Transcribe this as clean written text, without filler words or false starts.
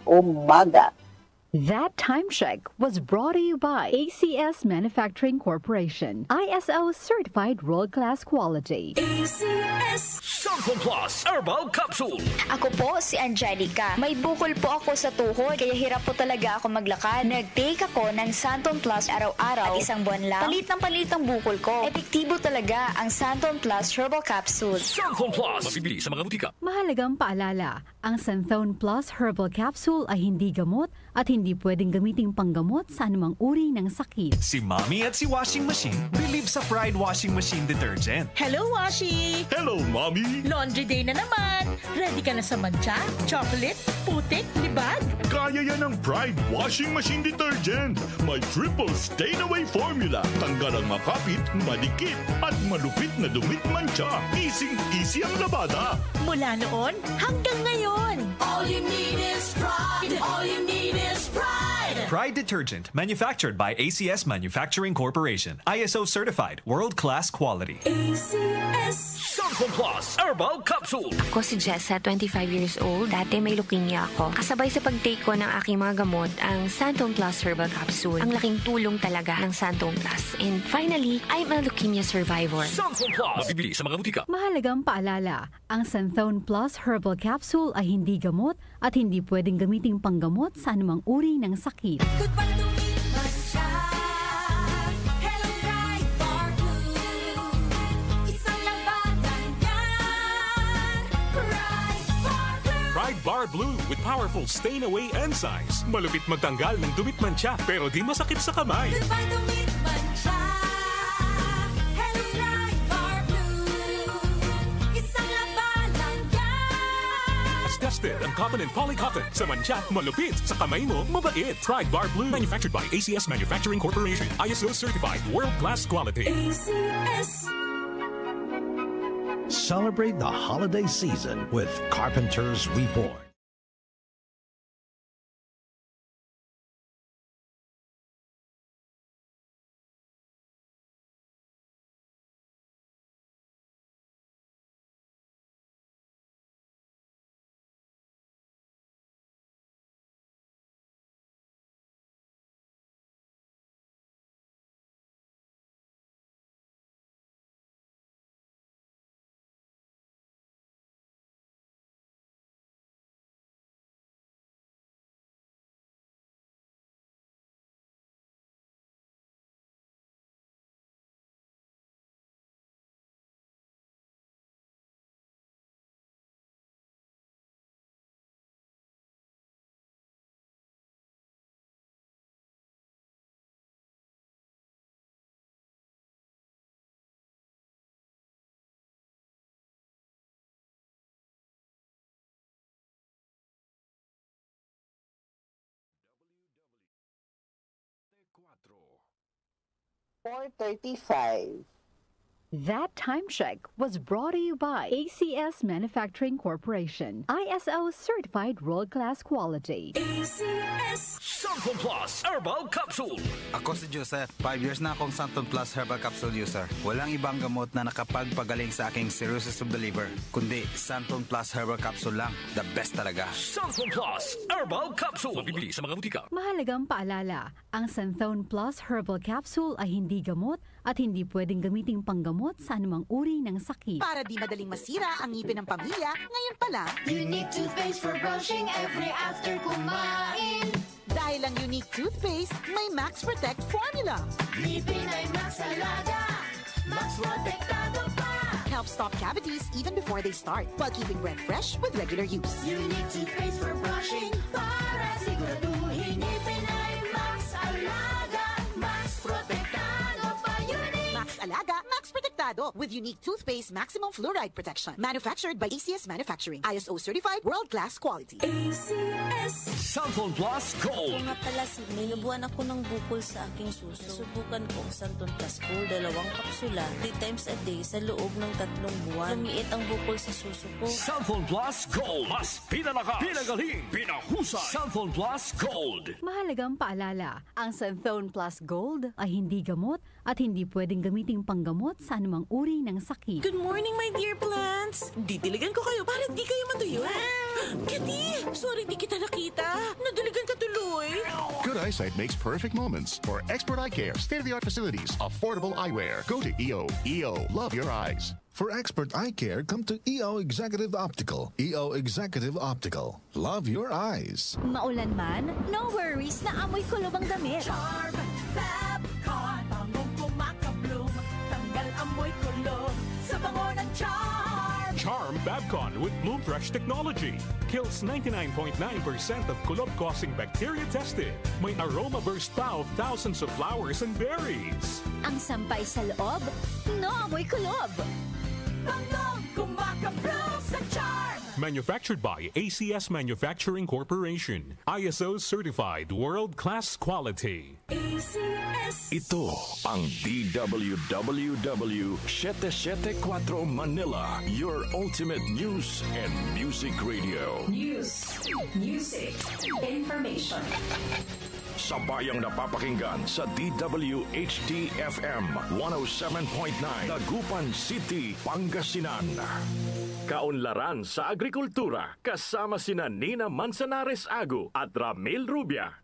umaga. That time check was brought to you by ACS Manufacturing Corporation, ISO certified world-class quality. ACS Santon Plus Herbal Capsule. Ako po si Angelica. May bukol po ako sa tuhod, kaya hirap po talaga ako maglakad. Nag-take ako ng Santon Plus araw-araw at isang buwan lang. Palit ang bukol ko. Epektibo talaga ang Santon Plus Herbal Capsule. Santon Plus. Mabibili sa mga butika. Mahalagang paalala, ang Santon Plus Herbal Capsule ay hindi gamot at hindi pwedeng gamiting panggamot sa anumang uri ng sakit. Si Mommy at si Washing Machine believe sa Pride Washing Machine Detergent. Hello, Washi! Hello, Mommy! Laundry day na naman! Ready ka na sa mancha, chocolate, putik, libag? Kaya yan ang Pride Washing Machine Detergent. May triple stain-away formula. Tanggal ang makapit, malikit, at malupit na dumit mancha. Easy ang labada. Mula noon hanggang ngayon. All you need is pride. All you need is pride. Pride Detergent, manufactured by ACS Manufacturing Corporation. ISO certified, world-class quality. ACS Santon Plus Herbal Capsule. Ako si Jessa, 25 years old. Dati may leukemia ako. Kasabay sa pag-take ko ng aking mga gamot, ang Santon Plus Herbal Capsule. Ang laking tulong talaga ng Santon Plus. And finally, I'm a leukemia survivor. Santon Plus. Mabibili sa mga butika. Mahalagang paalala, ang Santon Plus Herbal Capsule ay hindi gamot at hindi pwedeng gamiting panggamot sa anumang uri ng sakit. Goodbye to me, mancha. Hello, Pride Bar Blue. Isang labanan yan. Pride Bar Blue. Pride Bar Blue with powerful stain-away enzymes. Malupit magtanggal ng dumit mancha pero di masakit sa kamay. Goodbye to me, mancha. Hello, Pride Bar Blue. Isang labanan yan. As tested ang cotton and polycotton. Sa mancha, malupit. Sa kamay mo, mabait. Pride Bar Blue. Manufactured by ACS Manufacturing Corporation. ISO certified. World-class quality. ACS. Celebrate the holiday season with Carpenters Reborn. Cuatro. 4:35. That time check was brought to you by ACS Manufacturing Corporation, ISO certified world-class quality. ACS. Santon Plus Herbal Capsule. Ako si Joseph. 5 years na akong Santon Plus Herbal Capsule user. Walang ibang gamot na nakapagpagaling sa aking cirrhosis of the liver, kundi Santon Plus Herbal Capsule lang. The best talaga. Santon Plus Herbal Capsule. Mabibili sa mga butika. Mahalagang paalala, ang Santon Plus Herbal Capsule ay hindi gamot at hindi pwedeng gamiting panggamot sa anumang uri ng sakit. Para di madaling masira ang ngipin ng pamilya, ngayon pa lang, Unique toothpaste for brushing every after kumain. dahil ang unique toothpaste, may Max Protect formula. Ngipin ay Max Alaga. Max Protectado pa. Helps stop cavities even before they start, while keeping breath fresh with regular use. Unique toothpaste for brushing para siguraduhin ngipin ay Max Alaga. Max Protectado pa. Unique. Max Alaga, Max Protectado with unique toothpaste maximum fluoride protection. Manufactured by ACS Manufacturing. ISO certified world-class quality. ACS. Santon Plus Gold. Kung nga pala, Sidney, nabuhan ako ng bukol sa aking suso. Subukan ko ang Santon Plus Gold, 2 kapsula, 3 times a day sa loob ng 3 buwan. Lumiit ang bukol sa suso ko. Santon Plus Gold. Mas pinalakas, pinagaling, pinahusay. Santon Plus Gold. Mahalagang paalala, ang Santon Plus Gold ay hindi gamot at hindi pwedeng gamiting panggamot sa anumang uri ng sakit. Good morning, my dear plants. Didiligan ko kayo para di kayo matuyo. Kitty, sorry di kita nakita. eyesight makes perfect moments. For expert eye care, state-of-the-art facilities, affordable eyewear, go to EO. EO, love your eyes. For expert eye care, come to EO Executive Optical. EO Executive Optical. Love your eyes. Maulan man, no worries na amoy kulob ang damit. Charm Fabcon, bangong kumakabloom, tanggal amoy kulob sa bango ng Charm. Charm Babcon with Bloom Fresh technology kills 99.9% of kulob-causing bacteria tested. May aroma burst pa of thousands of flowers and berries. Ang sampay sa loob, no amoy kulob. Bangong kumakabloom sa Charm. Manufactured by ACS Manufacturing Corporation. ISO certified world-class quality. ACS. Ito ang DWWW 774 Manila, your ultimate news and music radio. News, music, information. Sabayang napapakinggan sa DWHD-FM 107.9 Dagupan City, Pangasinan. Kaunlaran sa agrikultura kasama sina Nina Manzanares Agu at Ramil Rubia.